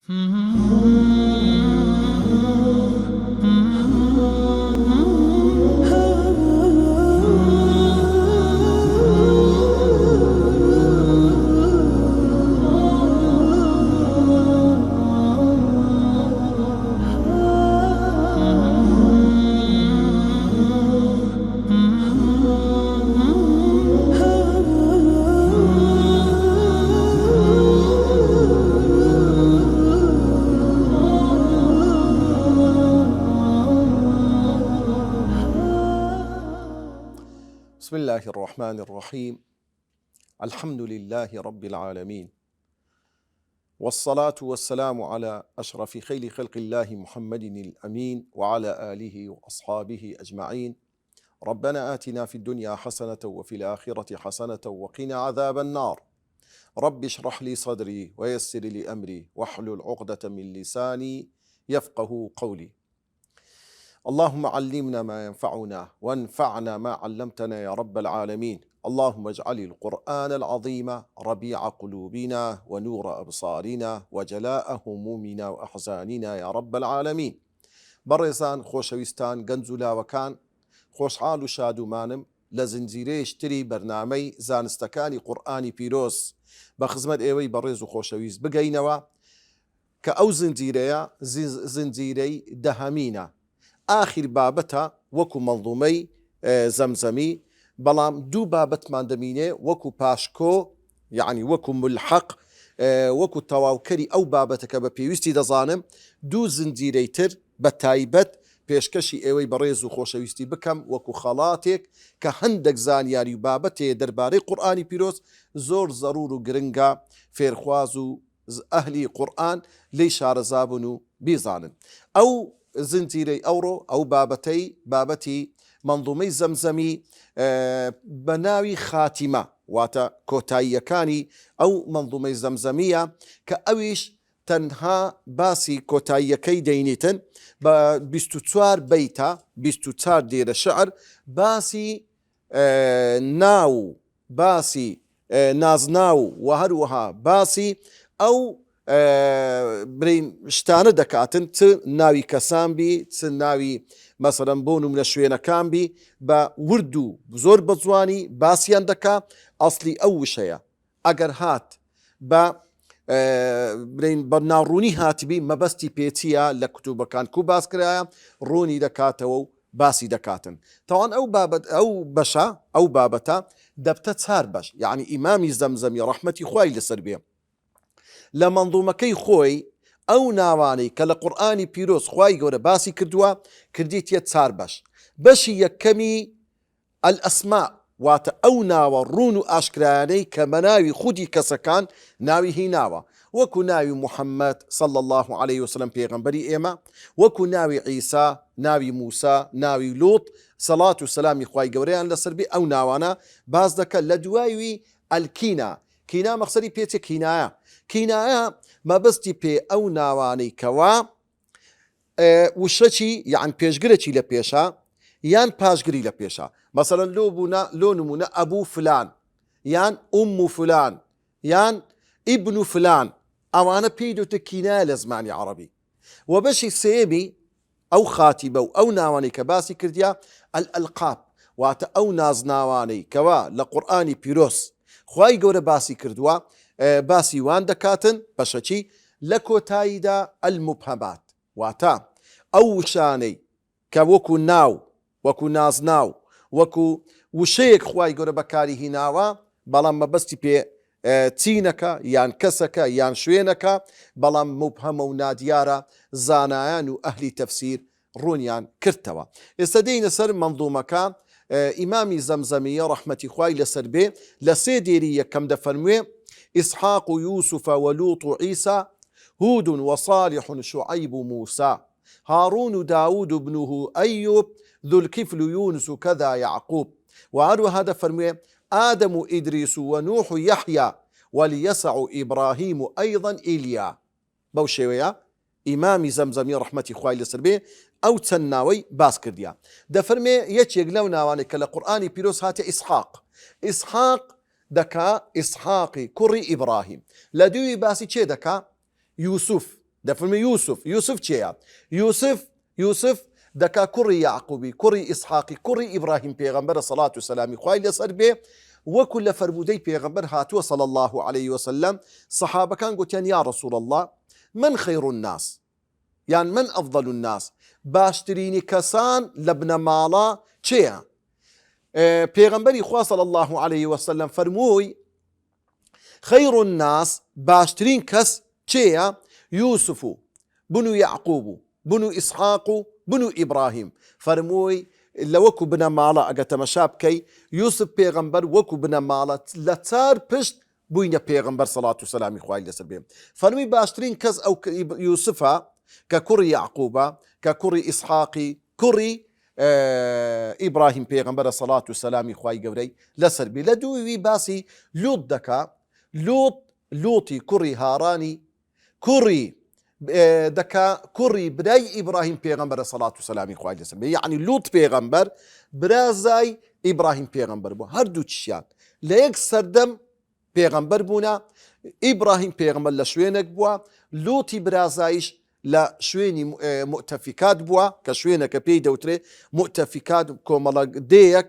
بسم الله الرحمن الرحيم. الحمد لله رب العالمين، والصلاة والسلام على أشرف خير خلق الله محمد الأمين وعلى آله وأصحابه أجمعين. ربنا آتنا في الدنيا حسنة وفي الآخرة حسنة وقنا عذاب النار. رب اشرح لي صدري ويسر لي أمري واحلل عقدة من لساني يفقه قولي. اللهم علمنا ما ينفعنا وانفعنا ما علمتنا يا رب العالمين. اللهم اجعل القرآن العظيم ربيع قلوبنا ونور أبصارنا وجلاء همومنا وأحزاننا يا رب العالمين. بەڕێزان خۆشەویستان گەنج و لاوەکان، خۆشحاڵ و شادومانم لە زنجیرەیەشتری بەرنامەی زانستەکانی قورئانی پیرۆز بە خزمەت ئێوەی بەڕێز و خۆشەویست بگەینەوە کە ئەو زنجیرەیە زنجیرەی دەهەمینە، آخر بابەتە وەکو مەنظومەی زەمزەمی، بەڵام دوو بابەتمان دەمینێ وەکو پاشکۆ، یعنی وەکو ملحق، وەکو تەواوکەری ئەو بابەتەکە بە پێویستی دەزانم دوو زنجیرەی تر بە تایبەت پێشکەشی ئێوەی بەڕێز و خۆشەویستی بکەم وەکو خەڵاتێک کە هەندێک زانیاری و بابەتێ دەربارەی قورئانی پیرۆز زۆر زەرور و گرنگە فێرخواز و ئەهلی قورئان لێی شارەزابن و بیزانن. ئەو زنجیرەی ئەوڕۆ ئەو بابەتی منظومەی زەمزەمی بە ناوی خاتیمە، واتە کۆتاییەکانی ئەو منظومەی زەمزەمیە کە ئەویش تەنها باسی کۆتاییەکەی دەینێتن بە 24 بەیتە، 24 دێرە شعر، باسی ناو، باسی نازناو و هەروەها باسی ئەو شتانە دەکاتن، چ ناوی کەسان بی، چ ناوی مەسەڵەن بۆ نمونە شوێنەکان بی، بە ورد و زۆر بە جوانی باسییان دەکا. ئەسلی ئەو وشەیە ئەگەر هات بە ناڕوونی هاتبی مەبەستی پێچیە لە کتوبەکان کو باس کرایە ڕوونی دەکاتەوە و باسی دەکاتن. تاوان ئەو بەشە، ئەو بابەتە دەبتە 4 بەش، یعنی ئیمامی زەمزەمی ڕەحمەتی خوای لەسەر بێ لە مەنظومەکەی خۆی ئەو ناوانەی کە لە قورئانی پیرۆز خوای گەورە باسی کردووە کردیتە 4 بەش. بەشی یەکەمی ئەلئەسما، واتە ئەو ناوە ڕوون و ئاشکرایانەی کە بە ناوی خودی کەسەکان ناوی هیناوە، وەکو ناوی محەممەد صلی الله عليه وسلم پێغەمبەری ئێمە، وەکو ناوی عیسا، ناوی موسا، ناوی لوط، سەڵات و سەلامی خوای گەورەیان لەسەر بێ. ئەو ناوانە باز دەکە. لە دوایوی ئەلکینا، کینا مەخسەری پێچێ کینایە، کینایە مەبەستی پێ ئەو ناوانەی کەوا وشەچی یان پێشگرێکی لە پێشە یان پاشگری لە پێشە. مەسەڵەن لۆ نمونە ئەبوو فلان یان ئوم فلان یان ئیبن فلان، ئەوانە پێی دەوتە کینایە لە زمانی عەرەبی. و بەشی سێمی ئەو خاتیبە و ئەو ناوانەی کە باسی کردیا ئەلئەلقاب، واتە ئەو نازناوانەی کەوا لە قورئانی پیرۆز خوای گەورە باسی کردووە، باسی وان دەکاتن بەشەچی لە کۆتاییدا ئەلموبهەمات، واتە ئەو وشانەی کە وەکو ناو، وەکو نازناو، وەکو وشەیەک خوای گەورە بەکاری هیناوە، بەڵام مەبەستی پێ چینەکە یان کەسەکە یان شوێنەکە، بەڵام مبهەمە و نادیارە، زانایان و ئەهلی تەفسیر ڕوونیان کردەوە. ئێستا دێینە سەر مەنظومەکە. ئیمامی زەمزەمیە ڕەحمەتی خوای لەسەر بێ لە 3 دێری یەکەم دەفەرموێ: إسحاق يوسف ولوط عيسى هود وصالح شعيب موسى هارون داود ابنه أيوب ذو الكفل يونس كذا يعقوب. وعرو هذا فرمي آدم إدريس ونوح يحيى وليسع إبراهيم أيضا إيليا. بوشيويا ئیمامی زەمزەمی ڕەحمەتی خوای لەسەر بێ ئەو چەند ناوەی باس کردیا. دەفەرمێ یەکێک لەو ناوانێک کە لە قورئانی پیرۆز هاتە ئیسحاق. ئیسحاق دەکا ئیسحاقی کوڕی ئیبراهیم. لە دووی باسی چێ دەکا؟ یوسف دەفەرمێ یوسف چێە؟ یوسف دەکا کوڕی یعقوبی کوڕی ئیسحاقی کوڕی ئیبراهیم پێغەمبەرە سەڵات و سەلامی خوای لەسەر بێ، وەکو لە فەرموودەی پێغەمبەر هاتووە صلی الله عليه وسلم. سەحابەکان گوتیان یا رسول الله من خەیر الناس، یان من ئەفضل الناس، باشترینی کەسان لە بنەماڵە چێە؟ پێغەمبەری خوا صلی الله عليه وسلم فەرمووی خەیر الناس باشترین کەس چێە؟ یوسف و بنو یعقوب و بنو ئیسحاق و بنو ئیبراهیم. فەرمووی لە وەکو بنەماڵە ئەگە تەمەشا بکەی یوسف پێغەمبەر وەکو بنەماڵە لە چار پشت بووینە پێغەمبەر سەڵات و سەلامی خوای لەسەر بێ. فەرمووی باشترین کەس ئەو یوسفە کە کوڕی یعقوبە کە کوڕی ئیسحاقی کوڕی ئیبراهیم پێغەمبەرە سەڵات و سەلامی خوای گەورەی لەسەر بێ. لە دووی باسی لوط دەکا. لوطی کوڕی هارانی کوڕی دەکا کوڕی برای ئیبراهیم پێغەمبەرە سەڵات و سەلامی خوای لەسەر بێ. یعنی لوط پێغەمبەر برازای ئیبراهیم پێغەمبەر بوو، هەردوو چیان لە یەک سەردەم پێغەمبەر بوونە. ئیبراهیم پێغەمبەر لە شوێنێک بووە، لوتی برازایش لە شوێنی مؤتەفیکات بووە کە شوێنەکە پێی دەوترێ مؤتەفیکات کۆمەڵە دەیەک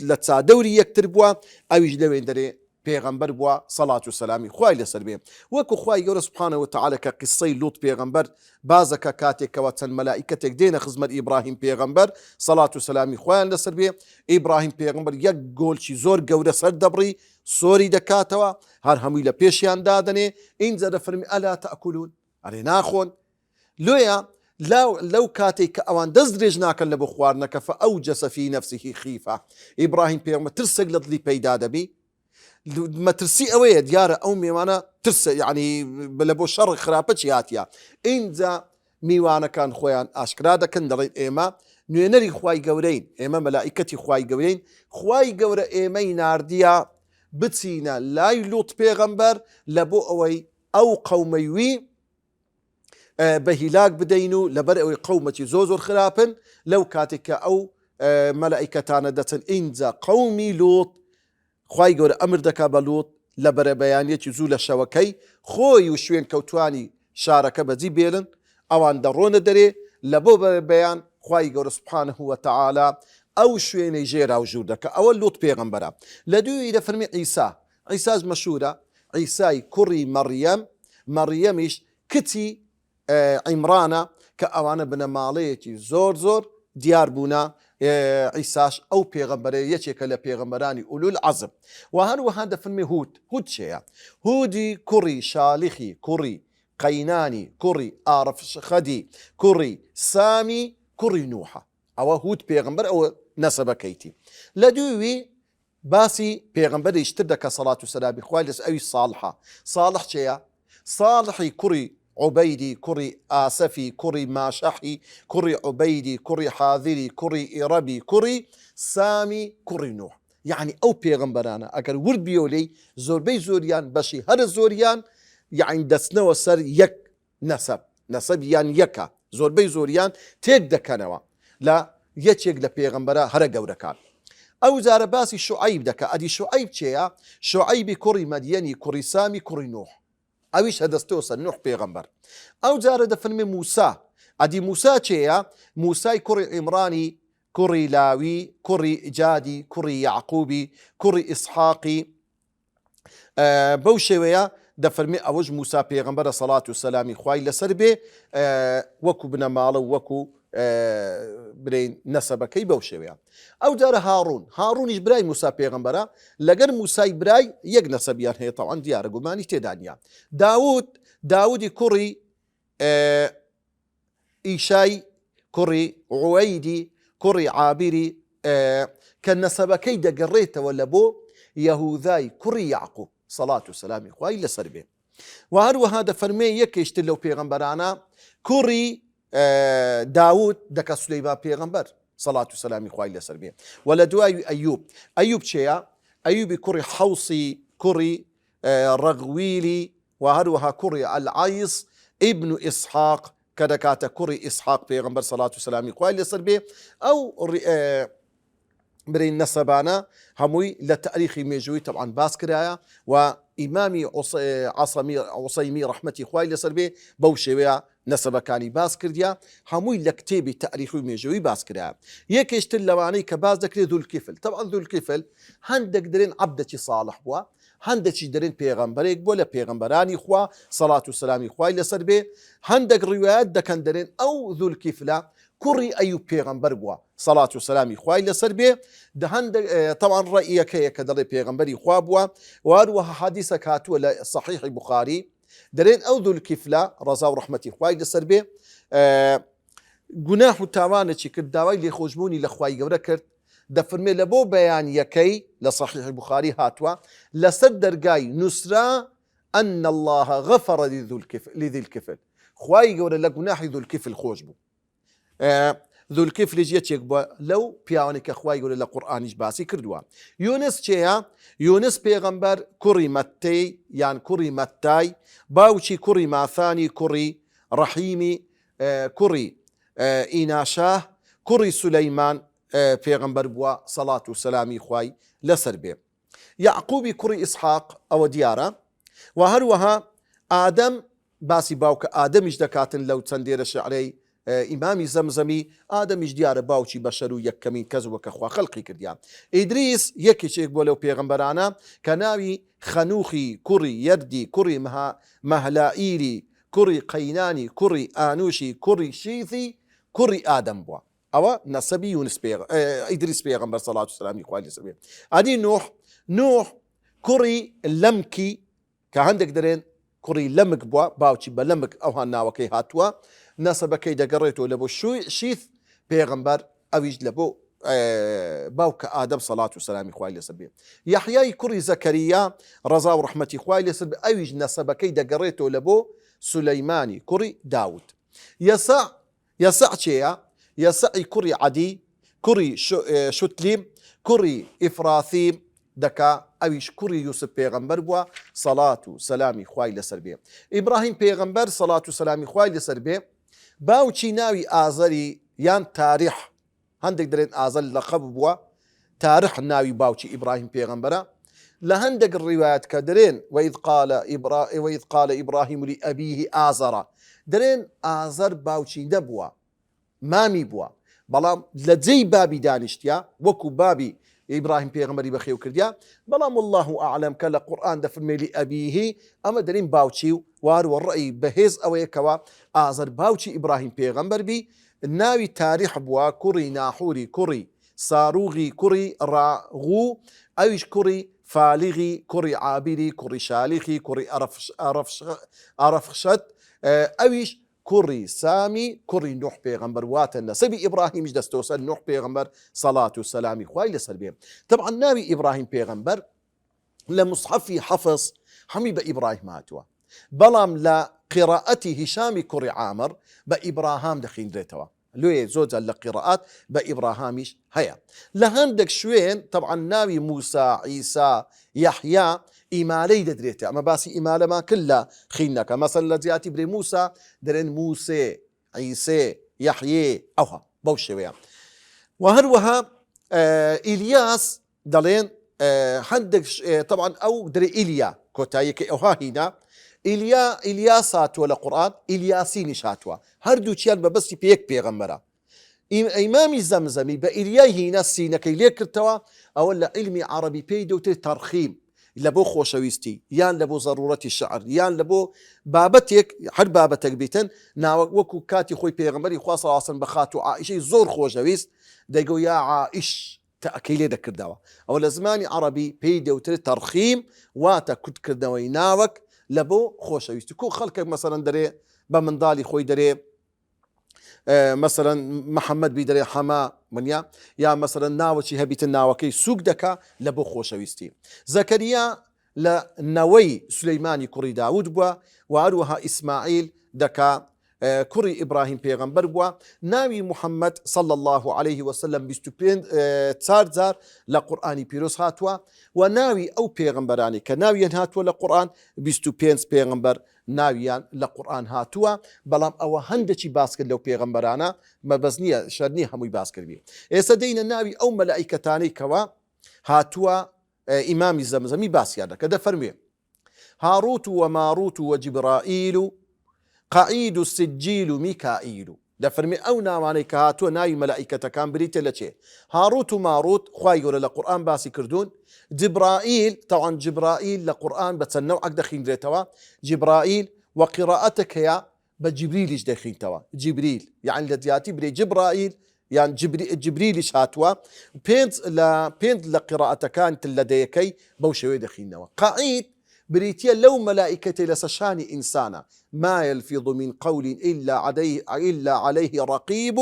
لە چادەوری یەکتر بووە، ئەویش لەوێن دەرێ پێغەمبەر بووە سەڵات و سەلامی خوای لەسەر بێ. وەکو خوای گەورە سوبحانەهو وتەعالە کە قیسەی لوط پێغەمبەر بازەکە کاتێکەوە چەند مەلائیکەتێک دێنە خزمەت ئیبراهیم پێغەمبەر سەڵات و سەلامی خوایان لەسەر بێ. ئیبراهیم پێغەمبەر یەک گۆلچی زۆر گەورە سەر دەبڕی سۆری دەکاتەوە، هەر هەمووی لە پێشیان دادەنێ. ئینجا دەفەرمی ئەلا تەئکولون، ئەرێ ناخۆن. لۆیە لەو کاتێک کە ئەوان دەست درێژ ناکەن لە بۆ خواردنەکە فەئەوجەسە فی نەفسیه خیفە، ئیبراهیم پێغەمبەر ترسێک لە دڵی پەیدا دەبی. مەترسی ئەوەیە دیارە ئەو میوانە ترسە، یعنی لە بۆ شەڕ خراپە چی هاتیە. ئینجا میوانەکان خۆیان ئاشکرا دەکەن، دەڵێن ئێمە نوێنەری خوای گەورەین، ئێمە مەلائیکەتی خوای گەورەین، خوای گەورە ئێمەی ناردیە بچینە لای لوط پێغەمبەر لە بۆ ئەوەی ئەو قەومەی وی بە هیلاک بدەین و لەبەر ئەوەی قەومەتی زۆر خراپن. لەو کاتێک کە ئەو مەلائیکەتانە دەچن ئینجا قەومی لوط خوای گەورە ئەمر دەکا بە لوط لە بەرە بەیانیەکی زوو لە شەوەکەی خۆی و شوێن کەوتوانی شارەکە بەجی بێنن، ئەوان دەڕۆنە دەرێ لە بۆ بەیان خوای گەورە سوبحانەهو وتەعالە ئەو شوێنەی ژێرا و ژوور دەکە. ئەوە لوط پێغەمبەرە. لە دووی دەفەرمی عیساش مەشهورە، عیسای کوڕی مەڕیەمیش کچی عیمرانە کە ئەوانە بنەماڵەیەکی زۆر دیار بوونە. عیساش ئەو پێغەمبەرە یەکێکە لە پێغەمبەرانی ئولول عەزم. و هەروەها دەفەرمێ هود چێە؟ هودی کوڕی شالیخی کوڕی قەینانی کوڕی ئارەفخەدی کوڕی سامی کوڕی نوحە. ئەوە هود پێغەمبەر، ئەوە نەسەبەکەیتی. لە دووی باسی پێغەمبەریش تر دەکە سەڵات و سەلامی خوای لەسەر ئەوی ساڵحە. ساڵح چێە؟ ساڵحی کوڕی عوبەیدی کوڕی ئاسەفی کوڕی ماشەحی کوڕی عوبەیدی کوڕی حاذری کوڕی ئیرەبی کوڕی سامی کوڕی نوح. یعنی ئەو پێغەمبەرانە ئەگەر ورد بیۆلەی زۆربەی زۆریان بەشی هەرە زۆریان یعنی دەچنەوە سەر یەک نەسەبیان یەکە، زۆربەی زۆریان تێک دەکەنەوە لە یەکێک لە پێغەمبەرە هەرە گەورەکان. ئەو جارە باسی شوعەیب دەکە. ئەدی شوعەیب چێە؟ شوعەیبی کوڕی مەدیەنی کوڕی سامی کوڕی نوح، ئەویش هەدەستەوە سەر نوح پێغەمبەر. ئەو جارە دەفەرمێ موسا. ئەدی موسا چێە؟ موسای کوڕی عیمرانی کوڕی لاوی کوڕی جادی کوڕی یعقوبی کوڕی ئیسحاقی. بەو شێوەیە دەفەرمێ ئەوەش موسا پێغەمبەرە سەڵات و سەلامی خوای لەسەر بێ، وەکو بنەماڵە و وەکو برین نەسەبەکەی بەو شێوەیە. ئەو جارە هاڕونیش برای موسا پێغەمبەرە، لەگەر موسای برای یەک نەسەبیان هەیە، تەواان دیارە گومانی تێدا نیە. داودی کوڕی ئیشای کوڕی عوەیدی کوڕی عابیری کە نەسەبەکەی دەگەڕێتەوە لە بۆ یەهوذای کوڕی یعقوب سەڵات و سەلامی خوای لەسەر بێ. و هەروەها دەفەرمێ یەکێشتر لەو پێغەمبەرانە کوڕی داود دەکە سولەیمان پێغەمبەر سەڵات و سەلامی خوای لەسەر بێ. و لە دوای ئەیوب چێە؟ ئەیوبی کوڕی حەوسی کوڕی ڕەغویلی و هەروەها کوڕی ئەلعەیس ئیبن ئیسحاق کە دەکاتە کوڕی ئیسحاق پێغەمبەر سەڵات و سەلامی خوای لەسەر بێ. ئەو برين نسبانا هموي لتاريخي ميجوي طبعا باسكرايا وإمامي عصيمي رحمتي خوای لەسەر بێ بەو شێوەیە نەسەبەکانی باس کردیا هەمووی لە کتێبی تاریخی و مێژووی باس کرا یەکێشتر لەوانەی کە باز دەکرێت ذوالکفل طبعا ذوالکفل هەندێک دەرێن عەبدێکی صالح بووە هەندێکی دەرێن پێغەمبەرێک بۆ لە پێغەمبەرانی خوا سەڵات و سەلامی خوای لەسەر بێ هەندێک ڕیوایەت دەکەن دەرێن ئەو ذوالکفلە کوڕی ئەیوب پێغەمبەر بووە سەڵات و سەلامی خوای لەسەر بێ طبعا ڕەئیەکەیە کە دەڵێ پێغەمبەری خوا بووە واروەها حەدیثێک هاتووە لە صەحیحی بوخاری دەرێن ئەو ذوالکفلە ڕەزا و ڕەحمەتی خوای لەسەر بێ گوناح و تاوانێکی کرد داوای لێخۆشبوونی لە خوای گەورە کرد دەفەرمێ لە بۆ بەیانیەکەی لە صەحیحی بوخاری هاتووە لەسەر دەرگای نووسرا ئەن الله غەفەڕ لذی الکفل خوای گەورە لە گوناحی ذوالکفل خۆش بوو ذوالکفلیش یەکێک بووە لەو پیاوانێک کە خوای گەورە لە قورئانیش باسی کردووە یونس چێە یونس پێغەمبەر کوڕی مەتتەی یان کوڕی مەتتای باوکی کوڕی ماثانی کوڕی ڕەحیمی کوڕی ئیناشاه کوڕی سولەیمان پێغەمبەر بووە سەڵات و سەلامی خوای لەسەر بێ یعقوبی کوڕی ئیسحاق ئەوە دیارە و هەروەها ئادەم باسی باوکە ئادەمیش دەکاتن لەو چەندێرە شعرەی ئیمامی زەمزەمی ئادەمیش دیارە باوکی بەشەر و یەکەمین کەس وەکە خوا خەڵقی کردیان ئیدریس یەکێک بۆ لەو پێغەمبەرانە کە ناوی خەنوخی کوڕی یەردی کوڕی مەهلائیری کوڕی قەینانی کوڕی ئانوشی کوڕی شیثی کوڕی ئادەم بووە ئەوە نەسەبی یونس ئیدریس پێغەمبەر سەڵات و سەلامی خوای لەسەر بێ ئەدی نوح کوڕی لەمکی کە هەندێک دەرێن کوڕی لەمک بووە باوکی بە لەمک ئەوها ناوەکەی هاتووە نەسەبەکەی دەگەڕێتەوە لە بۆ شیث پێغەمبەر ئەویش لە بۆ باوکە ئادەم سەڵات و سەلامی خوای لەسەر بێ یەحیای کوڕی زەکەریا ڕەزا و ڕەحمەتی خوای لەسەر بێ ئەویش نەسەبەکەی دەگەڕێتەوە لە بۆ سولەیمانی کوڕی داود یەسع چێە یەسعی کوڕی عەدی کوڕی شوتلیم کوڕی ئیفراثیم دەکا ئەویش کوڕی یوسف پێغەمبەر بووە سەڵات و سەلامی خوای لەسەر بێ ئیبراهیم پێغەمبەر سەڵات و سەلامی خوای لەسەر بێ باوکی ناوی ئازەری یان تاریح هەندێک دەرێن ئازەر لەقەب بووە تاریح ناوی باوکی ئیبراهیم پێغەمبەرە لە هەندێک ڕیوایەت کە دەرێن وإذ قال إبراهيم لأبيه آزر دەرێن ئازەر باوکی نەبووە مامی بووە بەڵام لە جێی بابی دانیشتیا وەکو بابی ئیبراهیم پێغەمبەری بەخێو کردیا بەڵام والله ئەعلەم کە لە قورئان دەفەرمێ لئەبیه ئەمە دەرین باوکی و واروە ڕەئی بەهێز ئەوەیە کەوە ئازەر باوکی ئیبراهیم پێغەمبەر بی ناوی تاریح بووە کوڕی ناحوری کوڕی ساروغی کوڕی ڕاغوو ئەویش کوڕی فالغی کوڕی عابیری کوڕی شالیخی کوڕی ئەرەفخشەت ئەویش کوڕی سامی کوڕی نوح پێغەمبەر واتە نەسەبی ئیبراهیمیش دەستەوە سەر نوح پێغەمبەر سەڵات و سەلامی خوای لەسەر بێ طبعا ناوی ئیبراهیم پێغەمبەر لە مصحفی حەفظ هەمی بە ئیبراهیم هاتووە بەڵام لە قراءەتی هیشامی کوڕی عامر بە ئیبراهام دەخیندرێتەوە لێ زۆرجار لە قراءات بە ئیبراهامیش هەیە لە هەندێک شوێن طبعا ناوی موسا عیسا یەحیا ئیمالەی دەدرێتە ئەمە باسی ئیمالەمان کرد لە خینەکە مەسەن لە جیاتی برێ موسا دەرێن موسێ عیسێ یەحیێ ئەوها بەو شێوەیە و هەروەها ئیلیاس دەڵێن هەندێک طبعا ئەو درێ ئیلیا کۆتاییەکە ئەوها هینا ئیلیاس هاتووە لە قورئان ئیلیاسینیش هاتووە هەردووچیان بەبەستی پێ یەک پێغەمبەرە ئیمامی زەمزەمی بە ئیلیای هینە سینەکەی لێ کردەوە ئەوە لە عیلمی عەرەبی پێی دەوترێت تەرخیم لە بۆ خۆشەویستی یان لە بۆ زەڕورەتی شعر یان لە بۆ بابەتێک هەر بابەتێک بیتن ناوە وەکو کاتی خۆی پێغەمبەری خوا صلی الله علیه و سلم بە خات و عائیشەی زۆر خۆشەویست دەیگو یا عائیش تەکەی لێ دەکردەوە ئەوە لە زمانی عەرەبی پێی دەوترێت تەرخیم واتە کورتکردنەوەی ناوەک لە بۆ خۆشەویستی کو خەڵکێک مەسەلەن دەرێ بە منداڵی خۆی دەرێ مثلا محەممەد بی دەرێ حەما منیا یا مەسەلەن ناوەکی هەبیتە ناوەکەی سوک دەکا لە بۆ خۆشەویستی زەکەریا لە نەوەی سولەیمانی کوڕی داود بووە و هەروەها ئیسماعیل دەکا کوڕی ئیبراهیم پێغەمبەر بووە ناوی محەممەد صلی الله عليه وسلم 24 جار لە قورئانی پیرۆز هاتووە و ناوی ئەو پێغەمبەرانی کە ناویان هاتووە لە قورئان 25 پێغەمبەر ناویان لە قورئان هاتووە، بەڵام ئەوە هەندێکی باس کرد لەو پێغەمبەرانە، مەبەست نییە شەرنی هەمووی باس کردبی. ئێستا دەینە ناوی ئەو مەلائیکەتانەی کەوە هاتووە ئیمامی زەمزەمی باسییان دەکە، دەفەرموێ هاڕوت وماڕوت وجبرائیل قەعید و سجیل و میکائیل. دەفەرمێ ئەو ناوانەی کە هاتووە ناوی مەلائیکەتەکان بریتە لە چێ؟ هاڕوت و ماڕوت خوای گەورە لە قورئان باسی کردوون. جبرائیل تەوان جبرائیل لە قورئان بە چەند نەوعەک دەخیندرێتەوە. جبرائیل وەقیڕەئەتێک هەیە بە جیبریلیش دەخینتەوە. جیبریل یعنی لە جیاتی برێ جبرائیل یان جبریلیش هاتووە. پێنج لە قیڕەئەتەکان لەدەیەکەی بەو شێوەیە دەخینەوە. قەعید بريتيا لو ملائكة لسشان إنسانا ما يلفظ من قول إلا عليه رقيب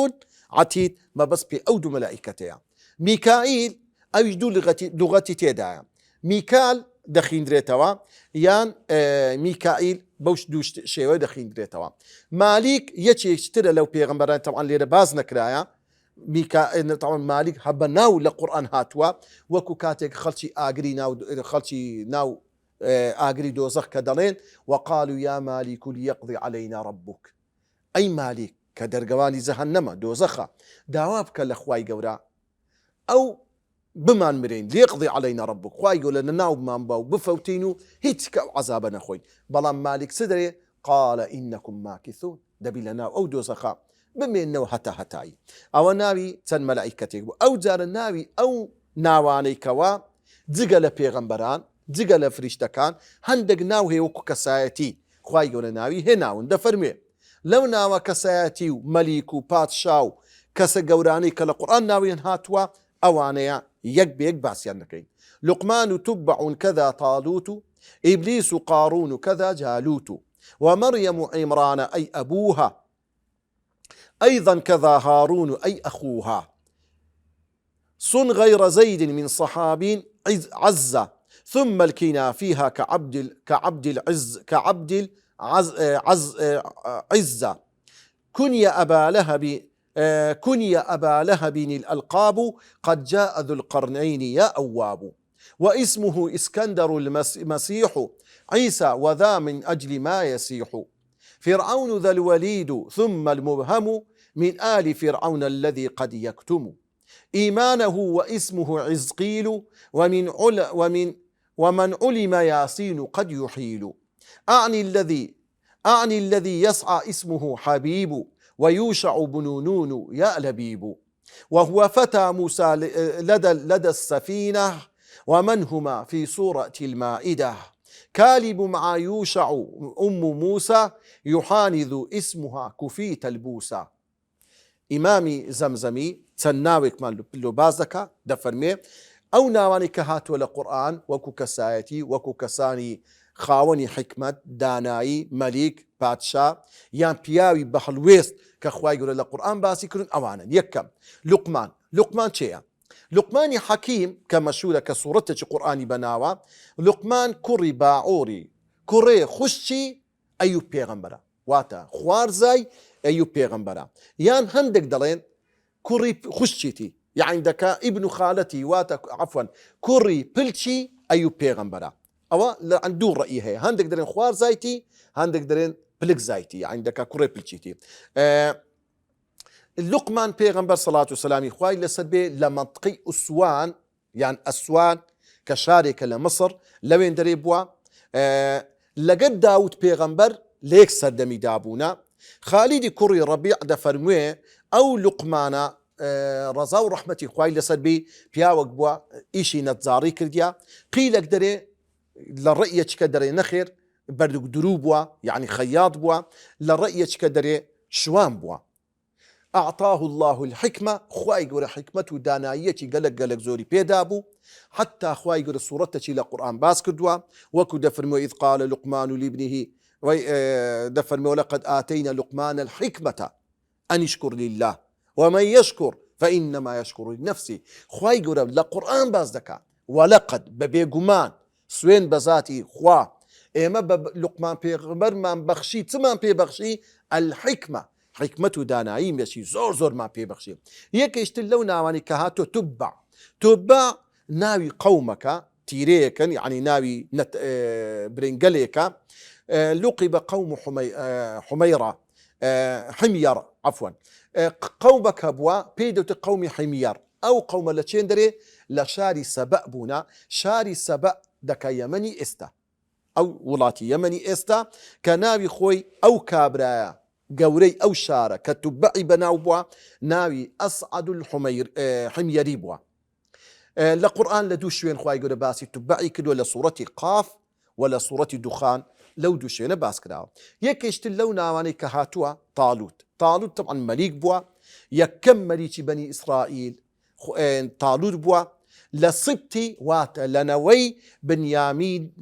عتيد، ما بس بأود ملائكتها. ميكائيل أو يجدو لغتي تيدايا ميكال دخين دريتوا يان ميكائيل بوش دوش شيوي دخين دريتوا. مالك يتشي اشترى لو بيغمبران طبعا ليرة باز نكرايا ميكائيل طبعا مالك هبناو لقرآن هاتوا وكو كاتك خلشي آقري ناو خلشي ناو آقري دوزخ كدلين وقالوا يا مالك ليقضي علينا ربك. أي مالك كدرقواني زهنما دوزخة داوابك لخواي قورا أو بمان مرين ليقضي علينا ربك خواي يقول لنا ناو بمان باو بفوتينو هيتك عذابنا خوي بلان مالك سدري قال إنكم ماكثون دبي لنا أو دوزخة بما إنه هتاي أو ناوي تن ملائكتك أو جار الناوي أو ناواني كوا دقل بيغمبران جگە لە فریشتەکان هەندێک ناو هەیە وەکو کەسایەتی خوای گەورە ناوی هێناون. دەفەرمێ لەو ناوە کەسایەتی و مەلیک و پادشا و کەسە گەورانەی کە لە قورئان ناویان هاتووە ئەوانەیە یەک بەیەک باسییان دەکەین. لقمان و تبع كذا طالوت إبليس قارون كذا جالوت ومريم عمران أي أبوها أيضا كذا هارون أي أخوها صن غير زيد من صحاب عزة ثم الكنا فيها كعبد عزة كني أبا لهب الألقاب قد جاء ذو القرنين يا أواب واسمه إسكندر المسيح عيسى وذا من أجل ما يسيح فرعون ذا الوليد ثم المبهم من آل فرعون الذي قد يكتم إيمانه واسمه عزقيل ومن علم ياسين قد يحيل أعني الذي يسعى اسمه حبيب ويوشع بن نون يا لبيب وهو فتى موسى لدى السفينة ومن هما في سورة المائدة كالب مع يوشع أم موسى يحانذ اسمها كفيت البوسى. إمامي زمزمي تناوك مال لبازك دفرمي أو ناواني كهاتو لقرآن وكو كسايتي وكو كساني خاوني حكمة داناي مليك بادشا يان بياوي بحلويست كخواي يقول لقرآن باسي كرون أوانا. يكم لقمان شيئا لقماني حكيم كمشهورة كصورته قرآني بناوا لقمان كوري باعوري كوري خشي أيو بيغمبرا واتا خوارزاي أيو بيغمبرا يان هندك دلين كوري خشيتي يعني عندك ابن خالتي واتا عفوا كوري بلشي أيو بيغمبرا أو عنده رأي هي هندك درين خوار زايتي هندك درين بلك زايتي يعني عندك كوري بلشيتي اللقمان بيغمبر صلاة والسلام إخوائي لسبي لمنطقي أسوان يعني أسوان كشاركة لمصر لوين دريبوا لقد داود بيغمبر ليك سردمي دابونا خالدي كوري ربيع دفرموه أو لقمانا رضا ورحمتي خوای لەسەر بێ پیاوەک بووە ئیشی نەتزاری کردیا قیلێک دەرێ لە ڕەئیەکە دەرێ نەخێر بەردوو دروو بووە یعنی خەیاط بووە لە ڕەئیەکە دەرێ شوان بووە. أعطاه الله الحكمة خوای گەورە حکمت و داناییەکی گەلک زۆری پێدا بوو حتى خوای گەورە سوورەتێکی لە قورئان باس کردووە وەکو دەفەرمووە إذ قال لقمان لابنه دەفەرمووە ولقد آتينا لقمان الحكمة أن يشكر لله ومن يشكر فإنما يشكر لنفسه. خواي قرب لقرآن باز دكا ولقد ببيقمان سوين بذاتي خوا إما لقمان بيغمبر من بخشي تمان بيبخشي الحكمة حكمة دانايم يشي زور ما بيبخشي يك يشتلو ناواني كهاتو تبع ناوي قومك تيريكا يعني ناوي برنجليكا لقب قوم حميرة حمير عفوا قومك بوا بيدوت قومي حمير أو قوم لتشندري لشاري سبأ بونا شاري سبأ دكا يمني استا أو ولاتي يمني استا كناوي خوي أو كابرايا قوري أو شارة كتبعي بناو بوا ناوي أصعد الحمير حميري بوا لقرآن لدو شوين خواهي قول باسي تبعي كدو لصورة قاف ولا صورة دخان لو دو شوين باس كداو يكيشت اللو ناواني كهاتوا طالوت طبعا مليك بوا يكم مليك بني إسرائيل طالوت بوا لصبتي وات لنوي بنيامين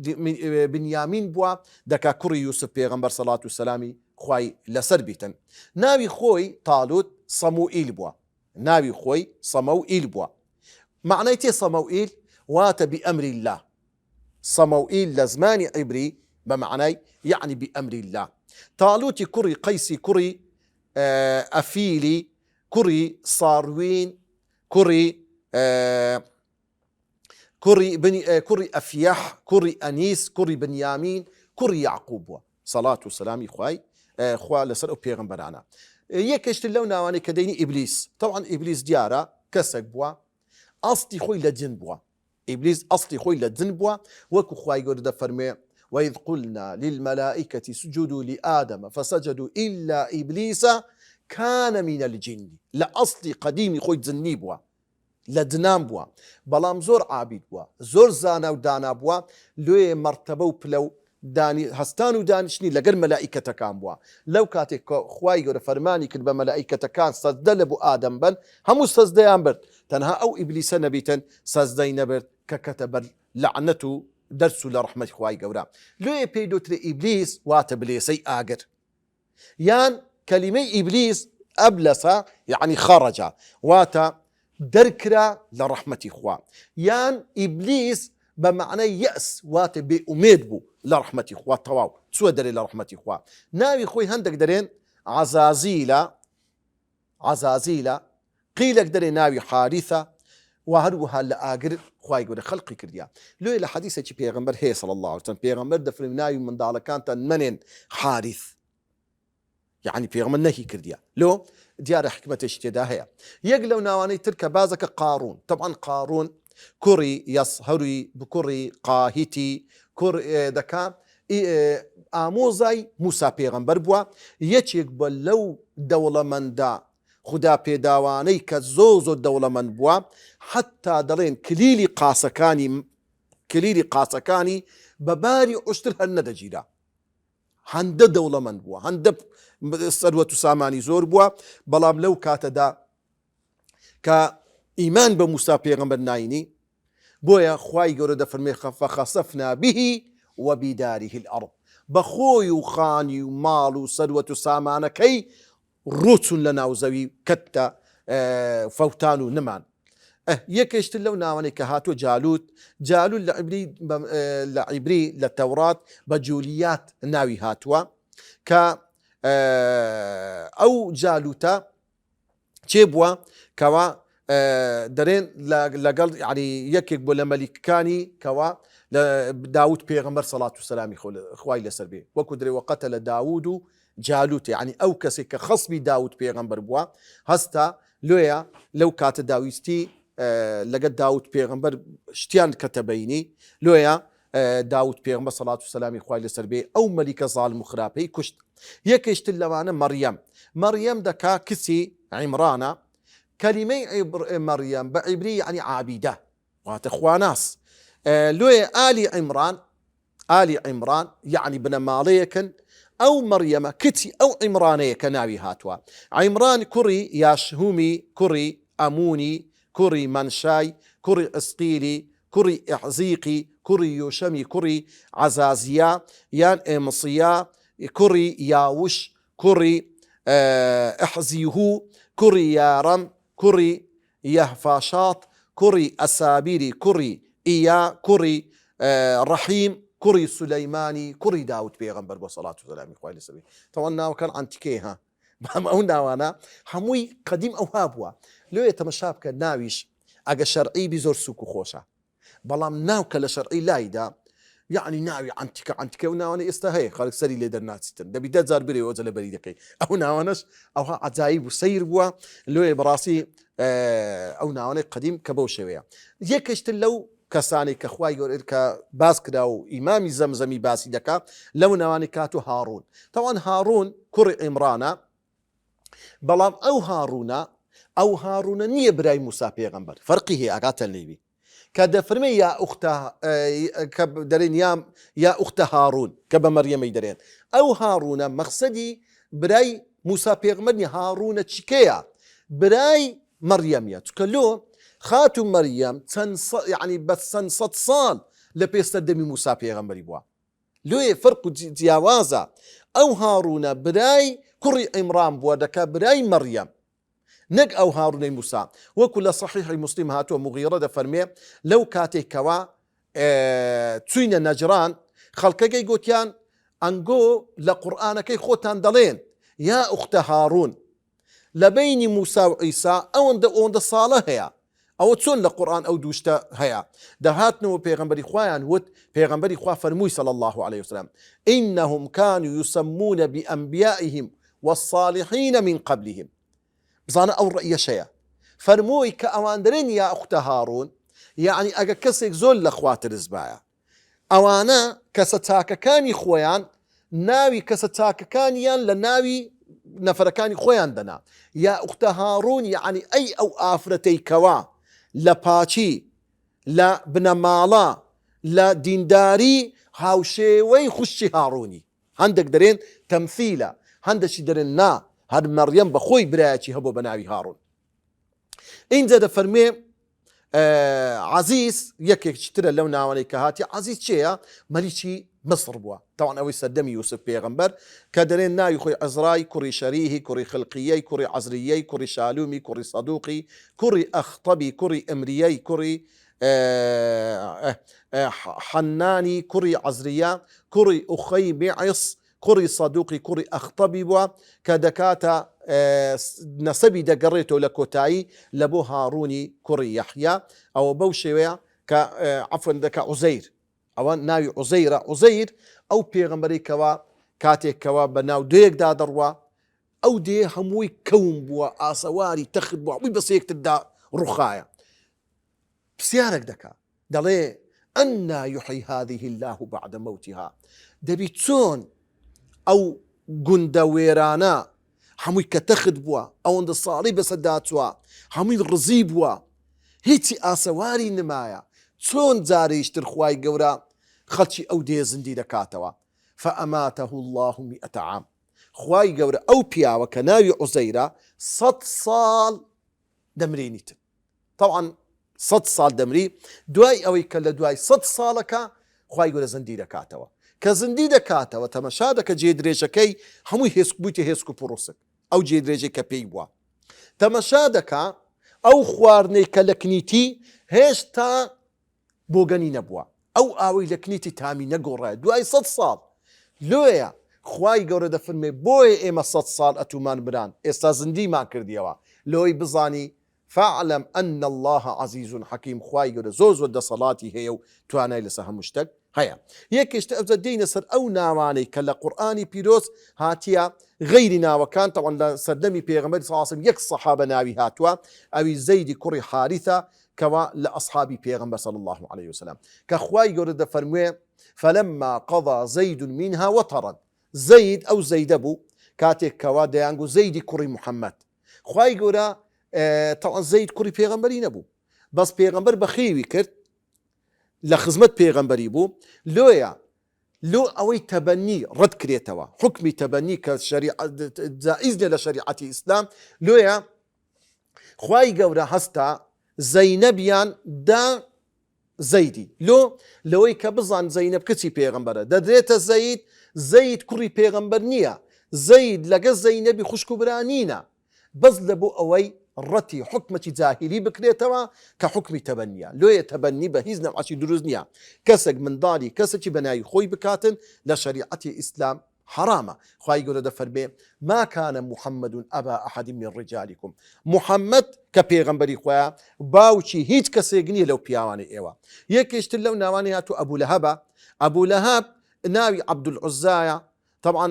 بوا دكا كوري يوسف بيغمبر صلاة والسلام خواهي لسر بيتن ناوي خوي طالوت صموئيل بوا ناوي خوي صموئيل بوا معنيتي صموئيل وات بأمر الله صموئيل لزمان عبري بمعنى يعني بأمر الله طالوتي كري قيسي كري أفيلي كري صاروين كري كري أفيح كري أنيس كري بنيامين كري يعقوب صلاة والسلام إخواي خوا لسر بيغمبرانا يكشت اللون ناواني كديني إبليس طبعا إبليس ديارة كسك بوا أصلي خوي لجن بوا إبليس أصلي خوي لجن بوا وكو خواي قرد فرمي وإذ قلنا للملائكة سجدوا لآدم فسجدوا إلا إبليس كان من الجن لأصلي قديمي خوي جني بوا لدنام بوا بلام زور عابد بوا زور زانا ودانا بوا لوي مرتبة وبلو داني هستان ودانشني لقر ملائكة كان بوا لو كاتك خواي قرد فرماني كد بملائكة كان سجد بو آدم بن همو سجديان برد تنها أو إبليس نبيتا سجدين برد ككتب لعنته درس لرحمة خواي قورا لو بيدو تري إبليس واتبليسي آقر يان كلمة إبليس أبلس يعني خرج واتا دركرا لرحمة خوا يان إبليس بمعنى يأس وات بأميد بو لرحمة خوا تواو سوى دري لرحمة خوا ناوي خوي هندك درين عزازيلا قيلك دري ناوي حارثة وهروها لآقر خواهي قولي خلقي كرديا لو إلى حديثة چي پیغمبر هي صلى الله عليه وسلم پیغمبر دفرم ناوي من دالكانتا منين حارث يعني پیغمبر نهي كرديا لو ديار حكمة اشتدا هي يقلو ناواني تركا بازك قارون طبعا قارون كوري يصهري بكوري قاهتي كوري دكا آموزاي موسى پیغمبر بوا يچيك بلو دولة من دا خدا پێداوانەی کە زۆ دەوڵەمەند بووە حتا دەڵێن کلیلی قاسەکانی بەباری عوشتر هەر نەدەگیرا هەندە دەوڵەمەند بووە هەندە سەروەت و سامانی زۆر بووە بەڵام لەو کاتەدا کە ئیمان بە موسا پێغەمبەر ناینی بۆیە خوای گەورە دەفەرمێ فەخەسەفنا به وبداره الأرض بەخۆی و خانی و ماڵ و سەروەت و سامانەکەی ڕوچون لە ناوزەوی کەتە فەوتان و نمان یەکێشتر لەو ناوانەی کە هاتووە جالوت لە عیبری لە تەورات بە جولیات ناوی هاتووە کە ئەو جالوتە چێ بووە کەوا دەرێن لەگەڵ یعنی یەکێک بۆ لە مەلیکەکانی کەوا داود پێغەمبەر سەڵات و سەلامی خوای لەسەر بێ وەکو درێ وەقەتە لە داود و جالوت يعني أو كسي خصبي داود بيغمبر بوا هستا لويا لو كات داويستي لقد داود بيغمبر شتيان كتبيني لويا داود بيغمبر صلاة والسلام إخوائي لسربي أو ملكة ظالم خرابي كشت يكشت اللوانا مريم دكا كسي عمرانا كلمة مريم بعبري يعني عابدة واتخواناس لويا آل عمران يعني بن ماليكن أو مريم كتي أو عمرانية كناوي هاتوا عمران كري ياشهومي كري أموني كري منشاي كري اسقيلي كري احزيقي كري يوشمي كري عزازيا يان امصيا كري ياوش كري احزيهو كري يارم كري يهفاشاط كري اسابيري كري ايا كري رحيم كري سليماني كري داود بيغمبر بصلاة وسلام إخوائي لسبي طبعا وكان عنتكيها ما ناوانا هموي قديم أو هابوا لو يتمشاب كناويش أجا شرعي بزور سوكو خوشة بلام ناو كلا شرعي لايدا یعنی ناوی عنتیکە و ناوانە ئێستا هەیە خەڵک سەری لێ دەرناچیتن دەبی 10,000 برێ ئەوجە لە بەری دەکەی ئەو ناوانەش ئەوها عجایب و سەیر بووە لێ بەڕاستی ئەو ناوانەی قەدیم کە بەو شێوەیە یەکەشتر لەو کەسانی کە خوای گەورە کە باس کرا و ئیمامی زەمزەمی باسی دەکا لەو ناوانی کات و هاڕون تاوان هاڕون کوڕی ئیمرانە بەڵام ئەو هاڕونە نییە برای موسا پێغەمبەر فەرقی هەیە ئاگاتە لێوی کە دەفەرمێ کە دەرێن یا ئوختە هاڕون کە بە مەریەمەی دەرێن ئەو هاڕونە مەقسەدی برای موسا پێغەمبەر نیە هاڕونە چیکەیە برای مەریەمیە چکە لۆ خاتون مەریەم یعنی بە چەند سەد ساڵ لە پێستە دەمی موسا پێغەمبەری بووە لۆیە فەرق و جیاوازە ئەو هاڕونە برای کوڕی ئیمران بووە دەکا برای مەریەم نەک ئەو هاڕونەی موسا وەکو لە صحیحی مسلم هاتووە مغیرە دەفەرمێ لەو کاتێکەوە چوینە نەجران خەڵکەکەی گوتیان ئەنگۆ لە قورئانەکەی خۆتان دەڵێن یا ئوختە هاڕون لە بەینی موسا و عیسا ئەوەندە ساڵە هەیە ئەوە چۆن لە قورئان ئەو دووشتە هەیە دەهاتنەوە پێغەمبەری خوایان وت پێغەمبەری خوا فەرمووی صلی الله عليه وسلم إنهم كانوا يسمون بأنبيائهم والصالحين من قبلهم بزانە ئەو ڕەئیەشەیە فەرمووی کە ئەوان دەرێن یا ئوختە هاڕون یعنی ئەگە کەسێک زۆر لە خوا ترسبایە ئەوانە کەسە چاکەکانی خۆیان ناوی کەسە چاکەکانیان لە ناوی نەفەرەکانی خۆیان دەنا یا ئوختە هاڕون یعنی ئەی ئەو ئافرەتەی کەوا لە پاچی لە بنەماڵە لە دینداری هاوشێوەی خوشتی هاڕوونی هەندێک دەرێن تەمثیلە هەندێکی دەرێن نا هەر مەریەم بەخۆی برایەکی هەبوو بە ناوی هاڕون اینجا دەفەرمێ عەزیز یەکێکی ترە لەو ناوانەی کە هاتی عەزیز چێە مەلیکی مصر بووە تاوان ئەوەی سەردەمی یوسف پێغەمبەر کە دەرێن ناوی خۆی عەزرای کوڕی شەریهی کوڕی خلقیەی کوڕی عەزریەی کوڕی شالومی کوڕی سەدوقی کوڕی ئەخطەبی کوڕی ئەمریەی کوڕی حەنانی کوڕی عەزریە کوڕی ئوخەی بێعیس کوڕی سەدوقی کوڕی ئەخطەبی بووە کە دەکاتە نەسەبی دەگەڕێتەوە لە کۆتایی لە بۆ هاڕوونی کوڕی یەحیا ئەوە بەو شێوەیە کە عەفوەن دەکا عوزەیر ئەوە ناوی عوزەیرە عوزەیر ئەو پێغەمبەرێکەوە کاتێکەوە بە ناو دوێکدا دەڕوە ئەو دێ هەمووی کەوم بووە ئاسەواری تەخت بووە هەمووی بەسە یەکتردا ڕووخایە پرسیارێک دەکا دەڵێ ئەنا یحیی هذه الله بعد موتها دەبی چۆن ئەو گوندە وێرانە هەمووی کە تەخت بووە ئەوەندە ساڵی بەسەردا چووە هەمووی ڕزی بووە هیچی ئاسەواری نمایە چۆن جارێشتر خوای گەورە خەڵکی ئەو دێ زندی دەکاتەوە فەئەماتەه الله 100 عام خوای گەورە ئەو پیاوە کە ناوی عوزەیرە 100 ساڵ دەمرێنیتن تەوعان 100 ساڵ دەمری دوای ئەوەی کە لە دوای 100 ساڵەکە خوای گەورە زندی دەکاتەوە کە زندی دەکاتەوە تەمەشا دەکە جێ درێژەکەی هەمووی هێسک بوویتە هێسک و پڕوسک ئەو جێ درێژەی کە پێی بووە تەمەشا دەکا ئەو خواردنەی کە لە کنیتی هێشتا بۆگەنی نەبووە ئەو ئاوەی لە کنیتی تامی نەگۆڕایە دوای 100 ساڵ لۆیە خوای گەورە دەفەرمێ بۆیە ئێمە 100 ساڵ ئەتومان بران ئێستا زندیمان کردیەوە لۆی بزانی فاعلم أن الله عزيز حكيم خوای گەورە زۆر دەسەڵاتی هەیە و توانای لەسەر هەموو شتێک هەیە یەکێشتە ئەوجە دێینە سەر ئەو ناوانەی کە لە قورئانی پیرۆز هاتیە غەیری ناوەکان تەوان لە سەردەمی پێغەمبەری صلی الله علیه و سلم یەک سەحابە ناوی هاتووە ئەوی زەیدی کوڕی حارثە کەوا لە ئەصحابی پێغەمبەر صلی الله عليه وسلم کە خوای گەورە دەفەرموێ فلما قضى زيد منها وطرا زەید ئەو زەیدە بوو کاتێک کەوا دەیانگو زەیدی کوڕی محەممەد خوای گەورە تەوان زەید کوڕی پێغەمبەری نەبوو بەس پێغەمبەر بەخێوی کرد لە خزمەت پێغەمبەری بوو لۆیە لۆ ئەوەی تەبەنی ڕەت کرێتەوە حکمی تەبەنی کە جائز لە شریعەتی ئیسلام لۆیە خوای گەورە هەستا زەینەبیان دا زەیدی لەوەی کە بزان زەینەب کچی پێغەمبەرە دەدرێتە زەید کوڕی پێغەمبەر نییە زەید لەگە زەینەبی خوشک و برانینە بەس لە بۆ ئەوەی ڕەتی حکمەکی جاهیلی بکرێتەوە کە حکمی تەبەنیە لۆیە تەبەنی بە هیچ نەوعی دروست نییە کەسێک منداڵی کەسێکی بەناوی خۆی بکاتن لە شریعەتی ئیسلام حرامە. خوای گەورە دەفەرمێ ما كان محمد أبا أحد من رجالكم، محەممەد کە پێغەمبەری خۆیان باوکی هیچ کەسێک نییە لەو پیاوانی ئێوە. یەکێشتر لەو ناوانی هاتوو ئەبوو لەهەبە. ئەبوو لەهەب ناوی عەبدولعوزایە، طبعا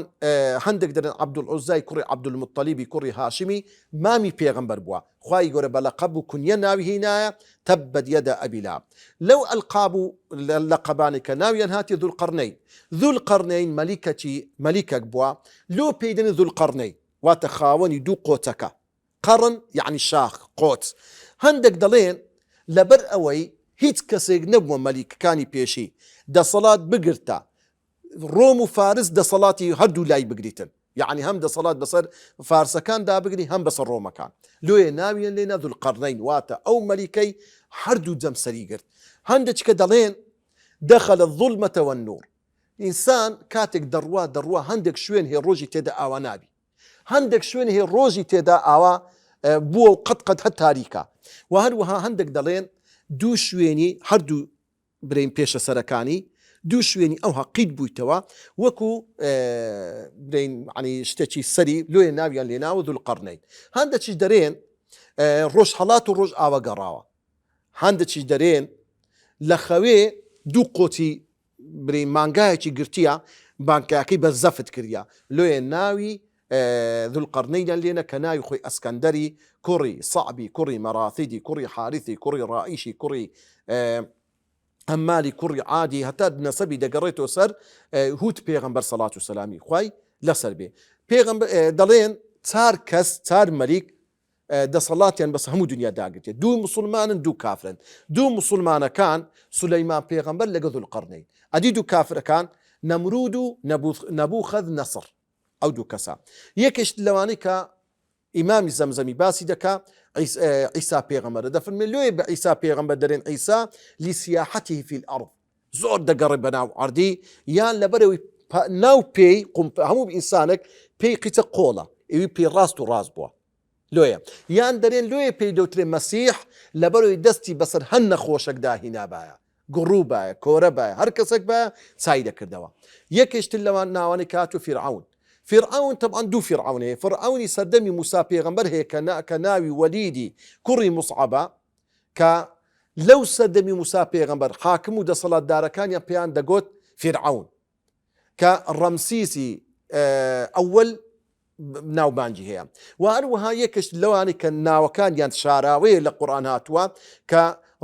هەندێک دەرن عەبدولعوزای کوڕی عەبدولموطەلیبی کوڕی هاشمی مامی پێغەمبەر بووە. خوای گەورە بە لەقەب و کونیە ناوی هینایە تەبەت یەدا ئەبی لەهەب. لەو ئەلقاب و لەقەبانی کە ناویان هاتی ذوالقەرنەین. ذوالقەرنەین مەلیکێک بووە، لۆ پێی دەنێ ذوالقەرنەین واتە خاوەنی دوو قۆچەکە. قەڕن یعنی شاخ قۆچ. هەندێک دەڵێن لەبەر ئەوەی هیچ کەسێک نەبووە مەلیکەکانی پێشی دەسەڵات بگرتە ڕۆم و فارس دەسەڵاتی هەردوو لای بگریتن، یعنی هەم دەسەڵات بەسەر فارسەکان دابگری هەم بەسەر ڕۆمەکان. لۆیە ناویان لێنە ذوالقەرنەین واتە ئەو مەلیکەی هەردوو جەمسەری گرت. هەندێک کە دەڵێن دەخەلە الظولمەتە والنور، ئینسان کاتێک دەڕوا هەندێک شوێن هەیە ڕۆژی تێدا ئاوا نابی، هەندێک شوێن هەیە ڕۆژی تێدا ئاوا بووە و قەت هەر تاریکە. و هەروەها هەندێک دەڵێن دوو شوێنی هەردوو برین پێشە سەرەکانی دوو شوێنی ئەو حەقیت بوویتەوە وەکو برین عنی شتێکی سەری لۆیە ناویان لێناوە ذوالقەرنەین. هەندێکیش دەرێن ڕۆژ هەڵات و ڕۆژ ئاوە گەڕاوە. هەندێکیش دەرێن لە خەوێ دوو قۆچی برین مانگایەکی گرتیە بانکایەکەی بە زەفت کردە، لۆیە ناوی ذوالقەرنەینیان لێنە کە ناوی خۆی ئەسکەندەری کوڕی سەعبی کوڕی مەراثیدی کوڕی حارثی کوڕی ڕائیشی کوڕی هەمالی کوڕی عادی هەتا نەسەبی دەگەڕێتەوە سەر هوت پێغەمبەر سەڵات و سەلامی خوای لەسەر بێ. دەڵێن چار کەس چار مەلیک دەسەڵاتیان بەس هەموو دنیا داگرێت، دوو مسلمانن دوو کافرن. دوو مسلمانەکان سولەیمان پێغەمبەر لەگە ذوالقەرنەین، ئەدی دوو کافرەکان نەمرود و نەبوخەد نەسڕ. ئەو دوو کەسە یەکێش لەوانەی کە ئیمامی زەمزەمی باسی دەکا عیسا پێغەمبەرە دەفەرمێ لۆیە بە عیسا پێغەمبەر دەرێن عیسا لیسیاحەتی فی الأرض، زۆر دەگەڕێ بەناو عەردی یان لەبەرەوەی ناو پێی هەموو ئینسانێک پێی قیچە قۆڵە ئەوی پێی ڕاست و ڕاست بووە لۆیە، یان دەرێن لۆیە پێی دەوترێ مەسیح لەبەرەوەی دەستی بەسەر هەر نەخۆشێکدا هینابایە، گوڕوو بایە، کۆرە بایە، هەر کەسێک بایە چای دەکردەوە. یەکێشتر لەوان ناوانی کات و فیرعون. فرعون طبعا دوو فرعون هەیە، فرعونی سەردەمی موسا پێغەمبەر هەیە کە ناوی وەلیدی کوڕی موسعەبە کە لەو سەردەمی موسا پێغەمبەر حاکم و دەسەڵاتدارەکانیان پێیان دەگوت فرعون کە ڕەمسیسی ئەوەل ناوبانجی هەیە. و هەروەها یەکەش لەوانی کە ناوەکانیان شاراوەیە لە قورئان هاتووە کە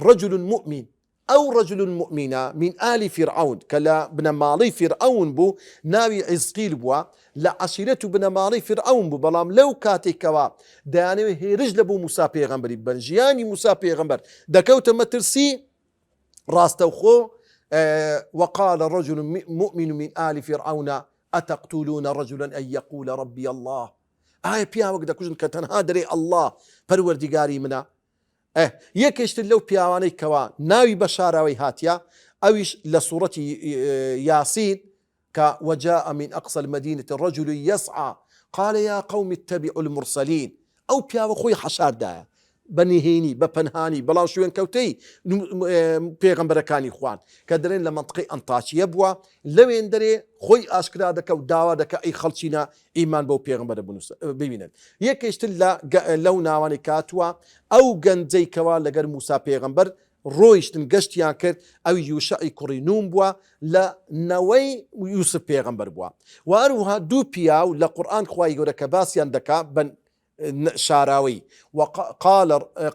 رجل مؤمن ئەو رجل مؤمنە من ئالی فرعون کە لە بنەماڵەی فرعون بوو ناوی عیزقیل بووە، لە عەشیرەت و بنەماڵەی فرعون بوو، بەڵام لەو کاتێکەوە دەیانەوێت هێرش لەبوو موسا پێغەمبەری بن ژیانی موسا پێغەمبەر دەکەوتە مەترسی ڕاستەوخۆ. وقال رجل مؤمن من آل فرعون أتقتلون رجلا أن يقول ربي الله، ئایا پیاوەک دەکوژن کە تەنها دەرێ ئەڵڵا پەروەردیگاری منە. یەکێشتر لەو پیاوانەی کەوا ناوی بە شاراوەی هاتیە ئەویش لە سوورەتی یاسین کە وجاء من أقصى المدينة الرجل يسعى قال يا قوم اتبعوا المرسلين، ئەو پیاوە خۆی حەشاردایە بەنهێنی بە پەنهانی بەڵام شوێن کەوتەی پێغەمبەرەکانی خوان کە دەرێن لە منطقەی ئەنتاکیە بووە، لەوێن دەرێ خۆی ئاشکرا دەکە و داوا دەکە ئەی خەڵچینە ئیمان بەو پێغەمبەرە ببینن. یەکێشتر لەو ناوانی کاتووە ئەو گەنجەی کەوا لەگەر موسا پێغەمبەر ڕۆیشتن گەشتیان کرد، ئەوی یوشعی کوڕی نون بووە لە نەوەی یوسف پێغەمبەر بووە. و هەروەها دوو پیاو لە قورئان خوای گەورە کە باسییان دەکا بن شاراوي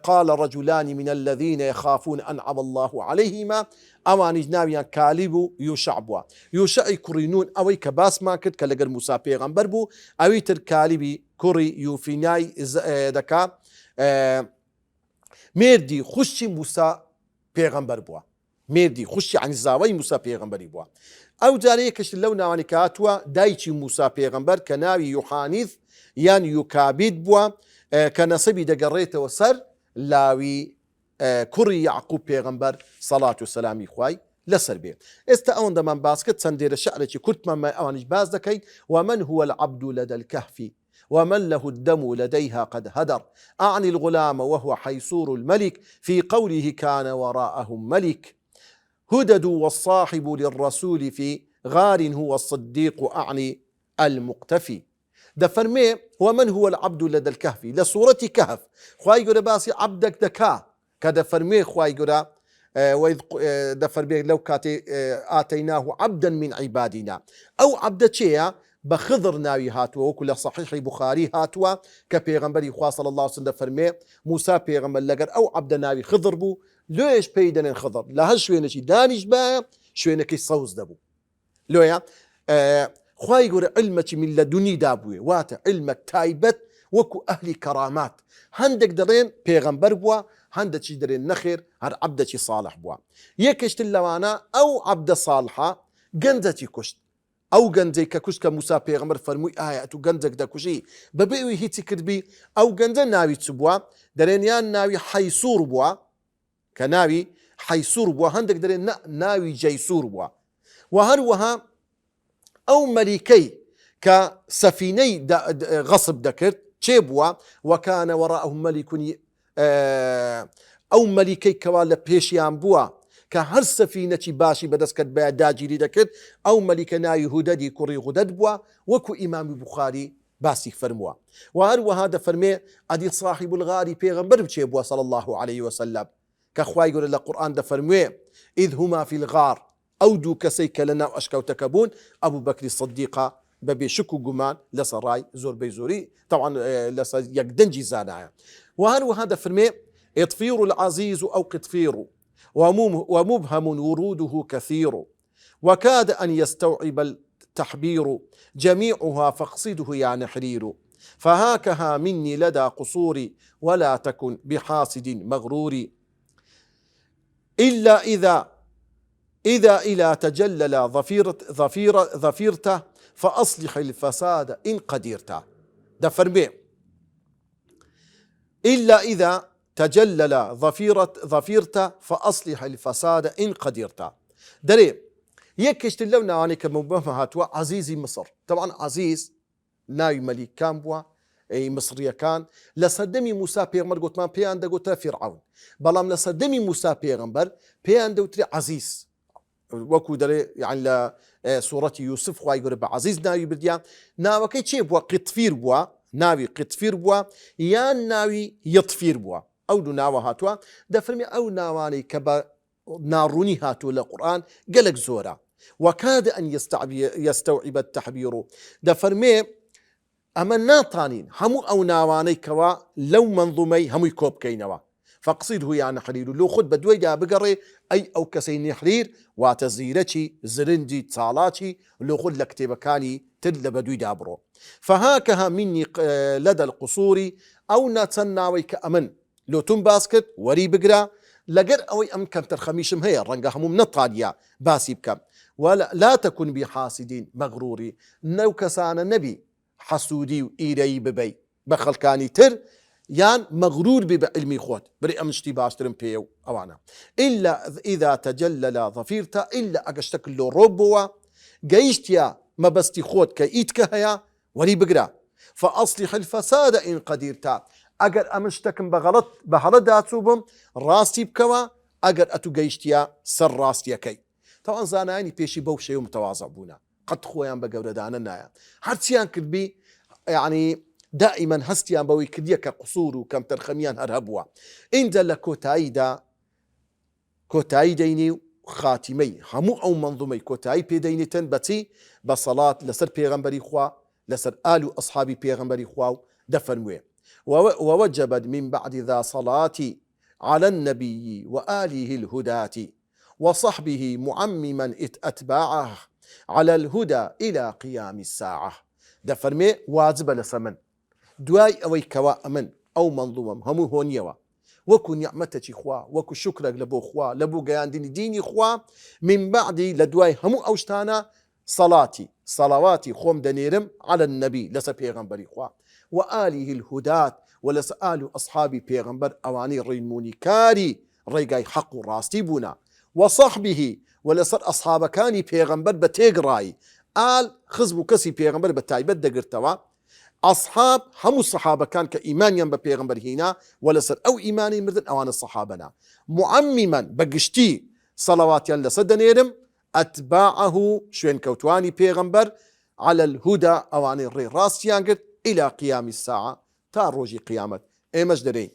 قال رجلان من الذين يخافون أنعم الله عليهما ئەوانی ناویان کالیب و یوشع بووە. یوشعی کوڕی نون ئەوەی کە باسمان کرد کە لەگەر موسا پێغەمبەر بوو، ئەوی تر کالیبی کوڕی یوفینای دەکا مێردی خوشتی موسا پێغەمبەر بووە، مێردی خوشتی عەنی زاوەی موسا پێغەمبەری بووە. ئەو جارە یەکەش لەو ناوانی کە هاتووە دایکی موسا پێغەمبەر کە ناوی یوحانیث یان یوکابید بووە کە نەسەبی دەگەڕێتەوە سەر لاوی کوڕی یعقوب پێغەمبەر سەڵات و سەلامی خوای لەسەر بێ. ئێستا ئەوەندەمان باس کرد چەندێرە شعرێکی کورتمان ئەوانیش باس دەکەین. ومن هو العبد لدى الكهف ومن له الدم لديها قد هدر أعني الغلام وهو حيصور الملك في قوله كان وراءهم ملك هدد والصاحب للرسول في غار هو الصديق أعني المقتفي. دفرمي ومن هو العبد لدى الكهف لسورة كهف خواهي قرأ باسي عبدك دكا كدفرمي خواهي قرأ وإذ دفرمي لو كاتي آتيناه عبدا من عبادنا أو عبد شيء بخضر ناوي هاتوا وكل صحيح بخاري هاتوا كبيغمبري خوا صلى الله عليه وسلم فرمي موسى بيغمبر لقر أو عبد ناوي خضر بو ليش بيدن خضر لها شوينكي دانش با شوينكي صوز دبو لويا خواهي يقول علمك من لدني دابوي واتا علمك تايبت وكو أهلي كرامات هندك درين بيغمبر بوا هندك درين نخير هر عبدك صالح بوا يكشت اللوانا أو عبد صالحة قندتي كشت أو قندي ككشت كموسى بيغمبر فرموي آياتو قندك دا كشي ببئوي هيتي كربي أو قند ناوي تسبوا درين يان ناوي حيسور بوا كناوي حيسور بوا هندك درين ناوي جيسور بوا وهروها أو ملكي كسفيني غصب دكرت تشيبوا وكان وراءهم ملك أو ملكي كوالا بيشيان بوا كهر سفينة باشي بدسكت بيا داجيري دكرت أو ملك ناي هددي كوري غدد بوا وكو إمام بخاري باسي فرموا وهو هذا فرمي أدي صاحب الغار بيغمبر بتشيبوا صلى الله عليه وسلم كخواي يقول القرآن ده فرمي إذ هما في الغار أو دو كسيك لنا وأشكو تكبون أبو بكر الصديقة ببي شكو قمان لسراي زور بيزوري طبعا لس يقدنجي زانا وهذا فرمي اطفير العزيز أو قطفير ومبهم وروده كثير وكاد أن يستوعب التحبير جميعها فاقصده يا نحرير فهاكها مني لدى قصوري ولا تكن بحاسد مغرور إلا إذا إلى تجلل ظفيرته فأصلح الفساد إن قدرت. ده فرمي إلا إذا تجلل ظفيرته فأصلح الفساد إن قدرت. دري يكشت اللون عنك مبهمات عزيزي مصر طبعا عزيز ناوي ملك كان بوا أي مصرية كان لصدمي موسى بيغمبر قلت ما بيان دا قلت فرعون بلام لصدمي موسى بيغمبر بيان دا قلت عزيز وكو دري يعني سورة يوسف خواهي يقول بعزيز ناوي برديان ناوي كي تشي بوا قطفير بوا ناوي قطفير بوا يان ناوي يطفير بوا أو دو ناوي هاتوا دا فرمي أو ناواني كبا ناروني هاتوا للقرآن قلق زورا وكاد أن يستوعب التحبير دا فرمي أما ناطانين همو أو ناواني كوا لو منظومي همو يكوب كينوا فقصيده يعني حرير لو خد بدوي دا بقري أي أو كسين حرير واتزيرتي زرندي تصالاتي لو خد لكتبكاني تل بدوي دابرو فهاكها مني لدى القصور أو ناتناوي كأمن لو تنباسكت وري بقرا لقر أوي أم كم ترخميشم هي رنقا همو من الطالية باسي بكم ولا لا تكن بحاسدين مغروري نو كسان النبي حسودي وإيري ببي بخل كاني تر يان مغرور بعلمي خوت بري أمشتي باشترم بيو أوانا إلا إذا تجلل ظفيرتا إلا أقشتك له ربوا قيشتيا ما بستي خوت كإيتك هيا ولي بقرا فأصلح الفساد إن قدرتا أقر أمشتكم بغلط داتوبم راستي بكوا أقر أتو قيشتيا سر راستيا كي طبعا زاناني بيشي بوشي ومتواضع بونا قد خويان بقورة دانا نايا هرتيان كدبي يعني دائما هستيان بوي كديا كقصور وكم ترخميان هرهبوا إن دل كوتاي ديني خاتمي همو أو منظومي كوتاي بيديني تنبتي بصلاة لسر بيغمبري خوا لسر آل أصحابي بيغمبري خوا دفنوه ووجبت من بعد ذا صلاتي على النبي وآله الهداة وصحبه معمما أتباعه على الهدى إلى قيام الساعة دفرمي واجب لسمن دواي أوي كوا أمن أو منظومم همو هونيوا وكو نعمتك خوا وكو شكرك لبو خوا لبو قيان ديني خوا من بعد لدواي همو أوشتانا صلواتي خوم دنيرم على النبي لسا بيغمبري خوا وآله الهداة ولسا آل أصحابي بيغمبر أواني رينموني كاري ريقاي حق راستي بونا وصحبه ولسر أصحاب كاني بيغمبر بتيقراي آل خزبو كسي بيغمبر بتايبت دقرتوا أصحاب هم الصحابة كان كإيمان ينبى بيغمبر هنا ولسر أو إيماني مردن أوان الصحابنا معمما بقشتي صلوات يلا سدنيرم أتباعه شوين كوتواني بيغمبر على الهدى أواني الري راستيان قد إلى قيام الساعة تا روجي قيامة مجدرين.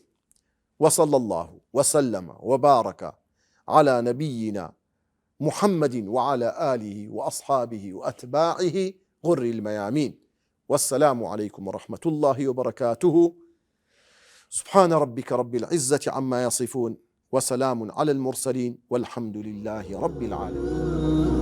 وصلى الله وسلم وبارك على نبينا محمد وعلى آله وأصحابه وأتباعه غر الميامين. والسلام عليكم ورحمة الله وبركاته. سبحان ربك رب العزة عما يصفون، وسلام على المرسلين، والحمد لله رب العالمين.